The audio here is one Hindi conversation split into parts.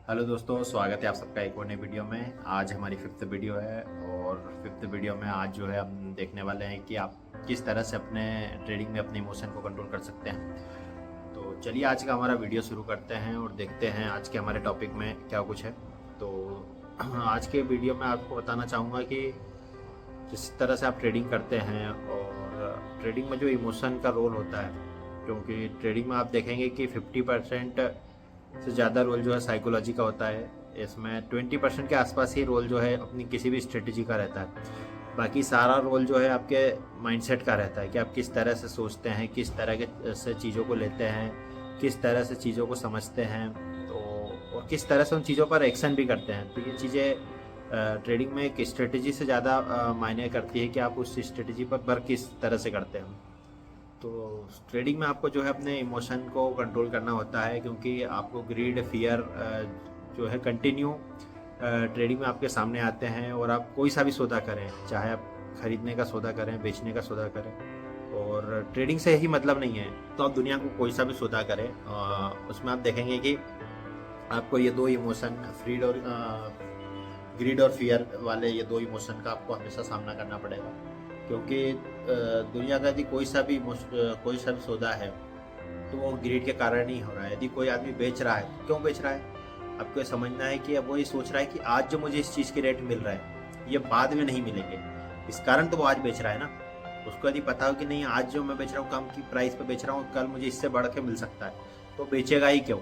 हेलो दोस्तों, स्वागत है आप सबका एक और नई वीडियो में। आज हमारी फिफ्थ वीडियो है और फिफ्थ वीडियो में आज जो है हम देखने वाले हैं कि आप किस तरह से अपने ट्रेडिंग में अपने इमोशन को कंट्रोल कर सकते हैं। तो चलिए आज का हमारा वीडियो शुरू करते हैं और देखते हैं आज के हमारे टॉपिक में क्या कुछ है। तो आज के वीडियो में आपको बताना चाहूँगा कि जिस तरह से आप ट्रेडिंग करते हैं और ट्रेडिंग में जो इमोशन का रोल होता है, क्योंकि ट्रेडिंग में आप देखेंगे कि 50% से ज़्यादा रोल जो है साइकोलॉजी का होता है। इसमें 20% के आसपास ही रोल जो है अपनी किसी भी स्ट्रेटजी का रहता है। बाकी सारा रोल जो है आपके माइंडसेट का रहता है कि आप किस तरह से सोचते हैं, किस तरह के से चीज़ों को लेते हैं, किस तरह से चीज़ों को समझते हैं, तो और किस तरह से उन चीज़ों पर एक्शन भी करते हैं। तो ये चीज़ें ट्रेडिंग में एक स्ट्रेटजी से ज़्यादा मायने करती है कि आप उस स्ट्रेटजी पर वर्क किस तरह से करते हैं। तो ट्रेडिंग में आपको जो है अपने इमोशन को कंट्रोल करना होता है, क्योंकि आपको ग्रीड फियर जो है कंटिन्यू ट्रेडिंग में आपके सामने आते हैं। और आप कोई सा भी सौदा करें, चाहे आप खरीदने का सौदा करें, बेचने का सौदा करें, और ट्रेडिंग से ही मतलब नहीं है तो आप दुनिया को कोई सा भी सौदा करें, उसमें आप देखेंगे कि आपको ये दो इमोशन ग्रीड और फियर वाले ये दो इमोशन का आपको हमेशा सामना करना पड़ेगा। क्योंकि दुनिया का यदि कोई सा भी सौदा है तो वो ग्रीड के कारण ही हो रहा है। यदि कोई आदमी बेच रहा है तो क्यों बेच रहा है? आपको ये समझना है कि अब वो ये सोच रहा है कि आज जो मुझे इस चीज़ की रेट मिल रहा है ये बाद में नहीं मिलेंगे, इस कारण तो वो आज बेच रहा है ना। उसको यदि पता हो कि नहीं, आज जो मैं बेच रहा हूँ कम की प्राइस पे बेच रहा हूँ, कल मुझे इससे बढ़ के मिल सकता है, तो बेचेगा ही क्यों?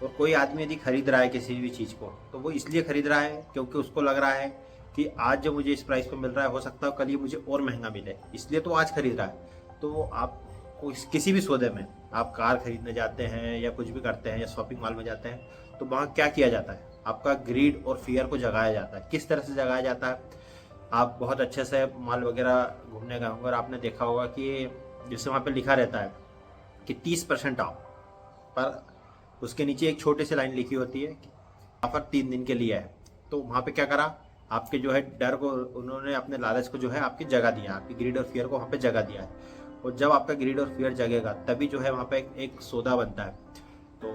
और कोई आदमी यदि खरीद रहा है किसी भी चीज़ को तो वो इसलिए खरीद रहा है क्योंकि उसको लग रहा है कि आज जो मुझे इस प्राइस पे मिल रहा है हो सकता है कल ये मुझे और महंगा मिले, इसलिए तो आज खरीद रहा है। तो आप किसी भी सौदे में, आप कार खरीदने जाते हैं या कुछ भी करते हैं या शॉपिंग मॉल में जाते हैं, तो वहाँ क्या किया जाता है? आपका ग्रीड और फियर को जगाया जाता है। किस तरह से जगाया जाता है? आप बहुत अच्छे से मॉल वगैरह घूमने गए होंगे और आपने देखा होगा कि जैसे वहाँ पे लिखा रहता है कि 30% ऑफ, पर उसके नीचे एक छोटी सी लाइन लिखी होती है कि ऑफर 3 दिन के लिए है। तो वहाँ पे क्या करा, आपके जो है डर को, उन्होंने अपने लालच को जो है आपकी जगह दिया, आपकी ग्रीड और फियर को वहाँ पे जगह दिया है। और जब आपका ग्रीड और फियर जगेगा तभी जो है वहाँ पे एक सौदा बनता है। तो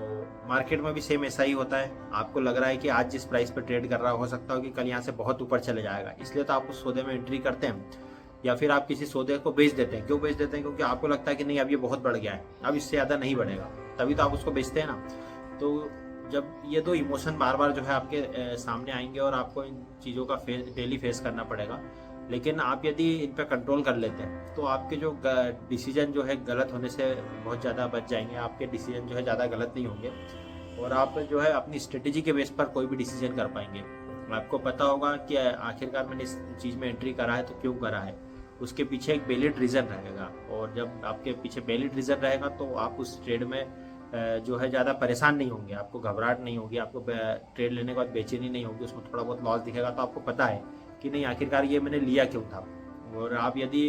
मार्केट में भी सेम ऐसा ही होता है। आपको लग रहा है कि आज जिस प्राइस पर ट्रेड कर रहा हो सकता हो कि कल यहाँ से बहुत ऊपर चले जाएगा, इसलिए तो आप उस सौदे में एंट्री करते हैं। या फिर आप किसी सौदे को बेच देते हैं। क्यों बेच देते हैं? क्योंकि आपको लगता है कि नहीं, अब ये बहुत बढ़ गया है, अब इससे ज़्यादा नहीं बढ़ेगा, तभी तो आप उसको बेचते हैं ना। तो जब ये दो इमोशन बार बार जो है आपके सामने आएंगे और आपको इन चीज़ों का डेली फेस करना पड़ेगा। लेकिन आप यदि इन पर कंट्रोल कर लेते हैं तो आपके जो डिसीजन जो है गलत होने से बहुत ज़्यादा बच जाएंगे। आपके डिसीजन जो है ज़्यादा गलत नहीं होंगे और आप जो है अपनी स्ट्रेटेजी के बेस पर कोई भी डिसीजन कर पाएंगे। आपको पता होगा कि आखिरकार मैंने इस चीज़ में एंट्री करा है तो क्यों करा है, उसके पीछे एक वैलिड रीज़न रहेगा। और जब आपके पीछे वैलिड रीज़न रहेगा तो आप उस ट्रेड में जो है ज़्यादा परेशान नहीं होंगे, आपको घबराहट नहीं होगी, आपको ट्रेड लेने के बाद बेचैनी नहीं होगी। उसमें थोड़ा बहुत लॉस दिखेगा तो आपको पता है कि नहीं, आखिरकार ये मैंने लिया क्यों था। और आप यदि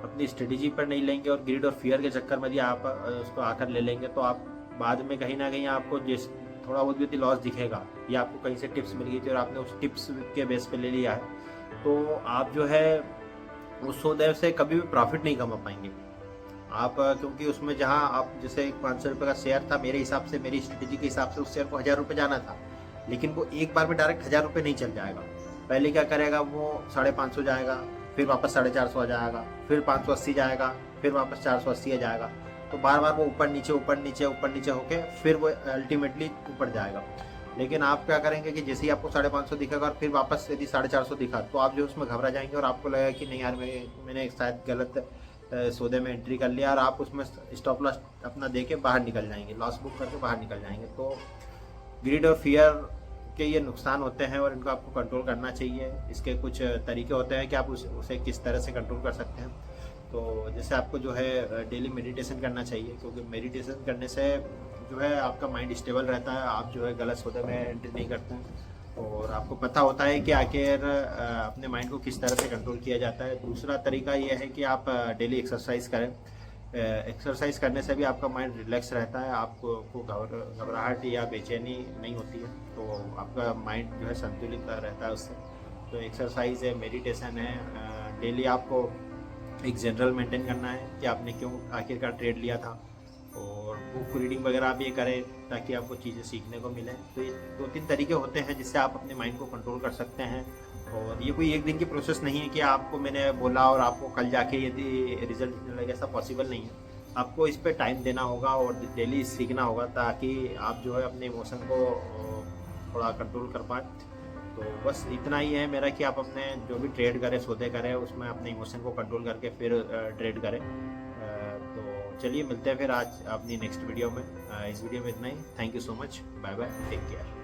अपनी स्ट्रेटेजी पर नहीं लेंगे और ग्रीड और फियर के चक्कर में यदि आप उसको आकर ले लेंगे तो आप बाद में कहीं ना कहीं आपको जिस थोड़ा बहुत भी लॉस दिखेगा या आपको कहीं से टिप्स मिल गई थी और आपने उस टिप्स के बेस पे ले लिया है, तो आप जो है उस सौदे से कभी भी प्रॉफिट नहीं कमा पाएंगे आप। क्योंकि उसमें जहां आप जैसे 500 रुपये का शेयर था, मेरे हिसाब से, मेरी स्ट्रेटेजी के हिसाब से उस शेयर को 1000 रुपये जाना था, लेकिन वो एक बार में डायरेक्ट 1000 रुपये नहीं चल जाएगा। पहले क्या करेगा, वो 550 जाएगा, फिर वापस 450 आ जाएगा, फिर 580 जाएगा, फिर वापस 480 आ जाएगा। तो बार बार वो ऊपर नीचे ऊपर नीचे ऊपर नीचे होके फिर वो अल्टीमेटली ऊपर जाएगा। लेकिन आप क्या करेंगे कि जैसे ही आपको 550 दिखेगा और फिर वापस यदि 450 दिखा तो आप जो उसमें घबरा जाएंगे और आपको लगेगा कि नहीं यार, मैंने शायद गलत सौदे में एंट्री कर लिया, और आप उसमें स्टॉप लॉस अपना दे के बाहर निकल जाएंगे, लॉस बुक करके बाहर निकल जाएंगे। तो ग्रीड और फियर के ये नुकसान होते हैं और इनको आपको कंट्रोल करना चाहिए। इसके कुछ तरीके होते हैं कि आप उसे किस तरह से कंट्रोल कर सकते हैं। तो जैसे आपको जो है डेली मेडिटेशन करना चाहिए, क्योंकि मेडिटेशन करने से जो है आपका माइंड स्टेबल रहता है, आप जो है गलत सौदे में एंट्री नहीं करते हैं और आपको पता होता है कि आखिर अपने माइंड को किस तरह से कंट्रोल किया जाता है। दूसरा तरीका ये है कि आप डेली एक्सरसाइज करें। एक्सरसाइज करने से भी आपका माइंड रिलैक्स रहता है, आपको घबराहट या बेचैनी नहीं होती है, तो आपका माइंड जो है संतुलित रहता है उससे। तो एक्सरसाइज है, मेडिटेशन है, डेली आपको एक जनरल मेंटेन करना है कि आपने क्यों आखिरकार ट्रेड लिया था। और बुक रीडिंग वगैरह आप ये करें ताकि आपको चीज़ें सीखने को मिलें। तो ये 2-3 तरीके होते हैं जिससे आप अपने माइंड को कंट्रोल कर सकते हैं। और ये कोई एक दिन की प्रोसेस नहीं है कि आपको मैंने बोला और आपको कल जाके यदि रिजल्ट दिखने लगे, ऐसा पॉसिबल नहीं है। आपको इस पे टाइम देना होगा और डेली सीखना होगा ताकि आप जो है अपने इमोशन को थोड़ा कंट्रोल कर पाए। तो बस इतना ही है मेरा कि आप अपने जो भी ट्रेड करें, सौदे करें, उसमें अपने इमोशन को कंट्रोल करके फिर ट्रेड करें। तो चलिए मिलते हैं फिर आज अपनी नेक्स्ट वीडियो में। इस वीडियो में इतना ही। Thank you so much. Bye bye, take care.